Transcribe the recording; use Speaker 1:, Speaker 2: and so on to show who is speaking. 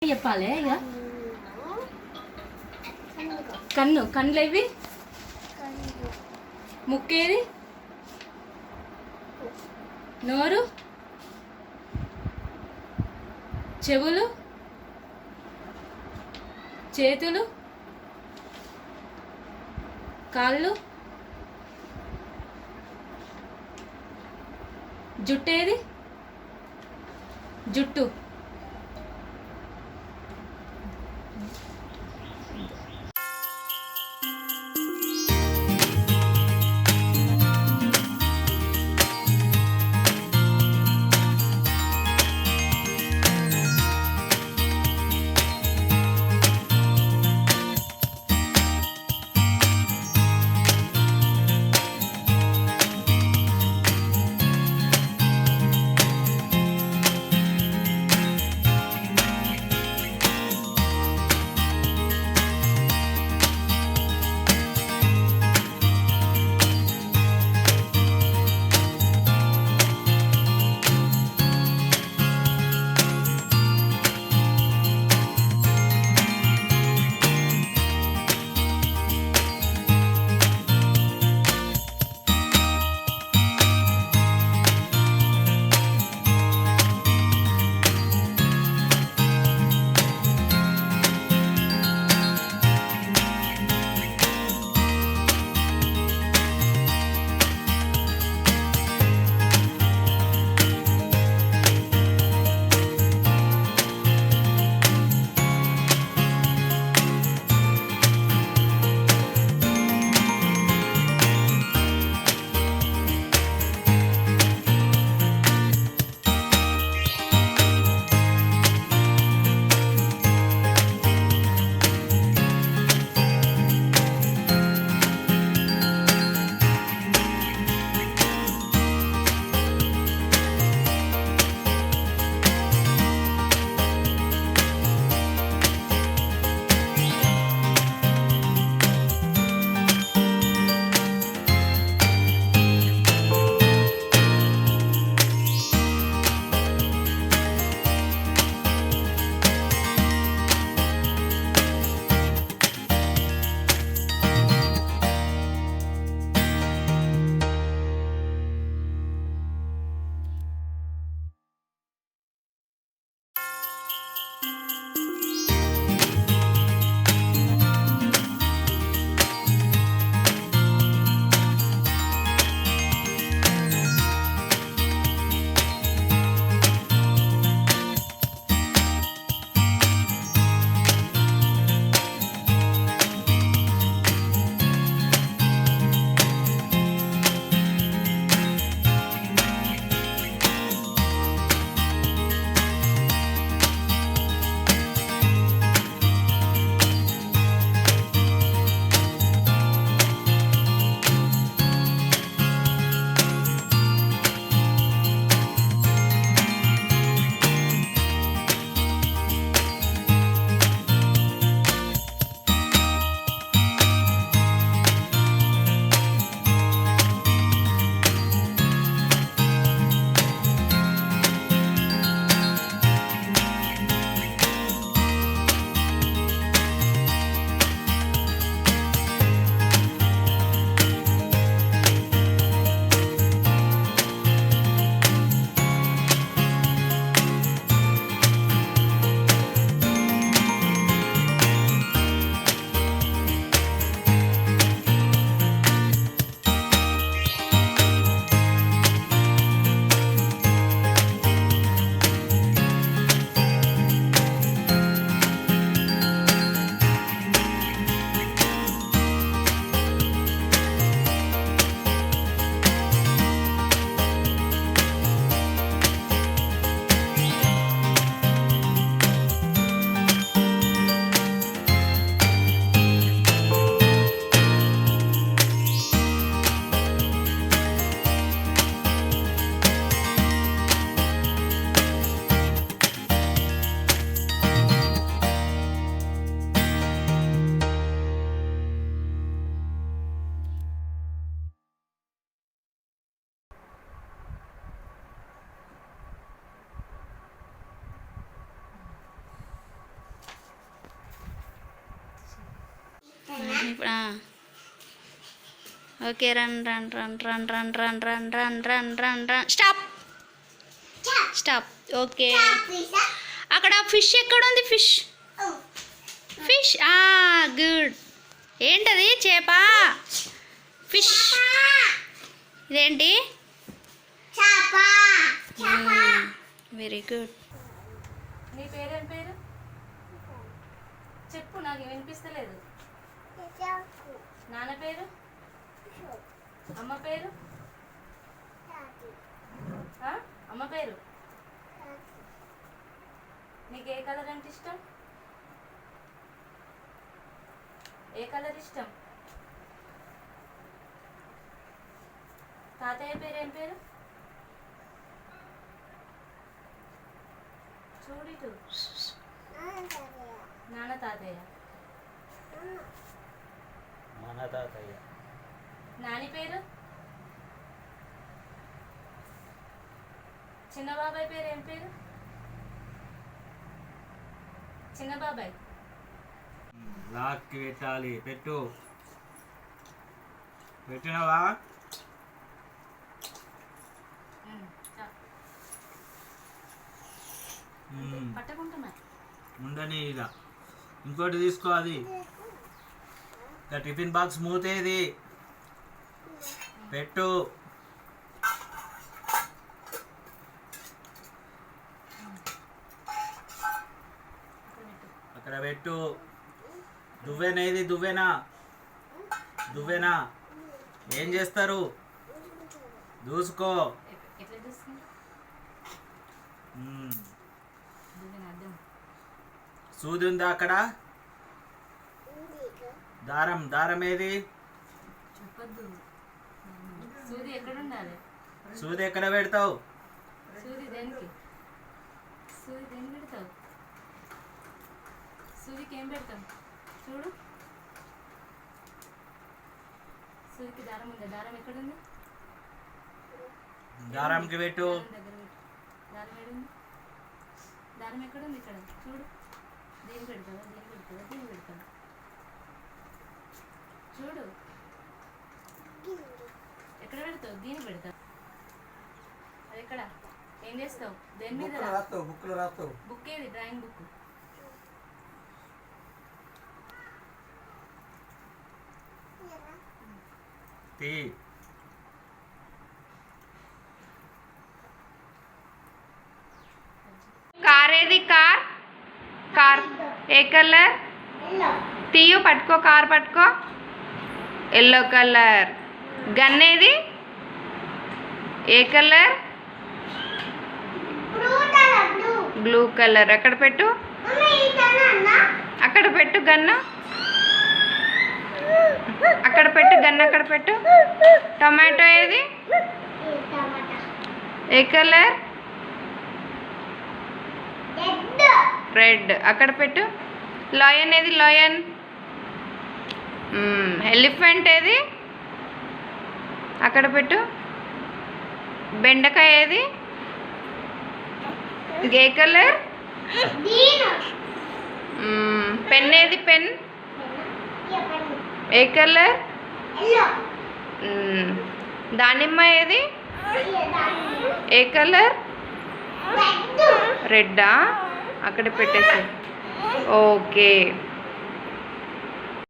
Speaker 1: చెప్పాలి ఇక కన్ను కన్నులు ఇవి ముక్కేది నోరు చెవులు చేతులు కాళ్ళు జుట్టేది జుట్టు
Speaker 2: okay run run run run run run run run run run run stop stop. Okay అక్కడ ఫిష్ ఎక్కడ ఉంది? Fish fish good. ఏంటది? చేప. ఫిష్. ఇదేంటి? Very good.
Speaker 1: నీ పేరేం పేరు చెప్పు, నాకు వినిపిస్తలేదు. నాన్న పేరు? అమ్మ పేరు? అమ్మ పేరు? నీకు ఏ కలర్ అంటే ఇష్టం? ఏ కలర్ ఇష్టం? తాతయ్య పేరు ఏం పేరు? చూడిటు. నాన్న తాతయ్య.
Speaker 3: మన తాతయ్య.
Speaker 1: నాని పేరు? చిన్న బాబాయ్ పేరు ఏం పేరు? చిన్న బాబాయ్.
Speaker 3: లాక్కి పెట్టాలి. పెట్టు. పెట్టినవా?
Speaker 1: పట్టకుంటున్నా
Speaker 3: ఉండని. ఇలా ఇంకోటి తీసుకో. అది టిఫిన్ బాక్స్ మూతేది పెట్టు. అక్కడ పెట్టు. దువ్వెనేది? దువ్వెనా? దువ్వెనా ఏం చేస్తారు? దూసుకో.
Speaker 1: ఎట్లా చూస్తుంది?
Speaker 3: సూది ఉందా అక్కడ? దారం. దారం ఏది?
Speaker 1: చెప్పద్దు. సూది ఎక్కడ ఉండాలి?
Speaker 3: సూది ఎక్కడ పెడతావు?
Speaker 1: సూది దేనికి? సూది దేనికి పెడతావు? సూదికి ఏం పెడతాం? చూడు. సూదికి దారం ఉంది. దారం ఎక్కడుంది?
Speaker 3: దారంకి పెట్టు.
Speaker 1: దగ్గర పెట్టు. దారం ఎక్కడుంది? దారం ఎక్కడుంది? ఇక్కడ చూడు. దేని పెడతావా? దేని పెడతావా? దేని పెడతావా? చూడు. ఎక్కడ పెడతావు? దీని పెడతావు. అది ఎక్కడ? ఏం చేస్తావు? దేని మీద
Speaker 3: రాస్తావు? బుక్లో రాస్తావు.
Speaker 1: బుక్ ఏది? Drawing book.
Speaker 3: తీ.
Speaker 2: కార్ ఏది? కార్. కార్ ఏ కలర్? తీయు. పట్టుకో. కార్ పట్టుకో. Yellow colour. గన్ ఏది? ఏ కలర్? Blue colour. అక్కడ పెట్టు. అక్కడ పెట్టు గన్ను. అక్కడ పెట్టు గన్ను. అక్కడ పెట్టు. టమాటో ఏది? ఏ కలర్? రెడ్. అక్కడ పెట్టు. లయన్ ఏది? లయన్. ఎలిఫెంట్ ఏది? అక్కడ పెట్టు. బెండకాయ ఏది? ఏ కలర్? పెన్ ఏది? పెన్ ఏ కలర్? దానిమ్మ ఏది? ఏ కలర్? రెడ్డా? అక్కడ పెట్టేసి. ఓకే.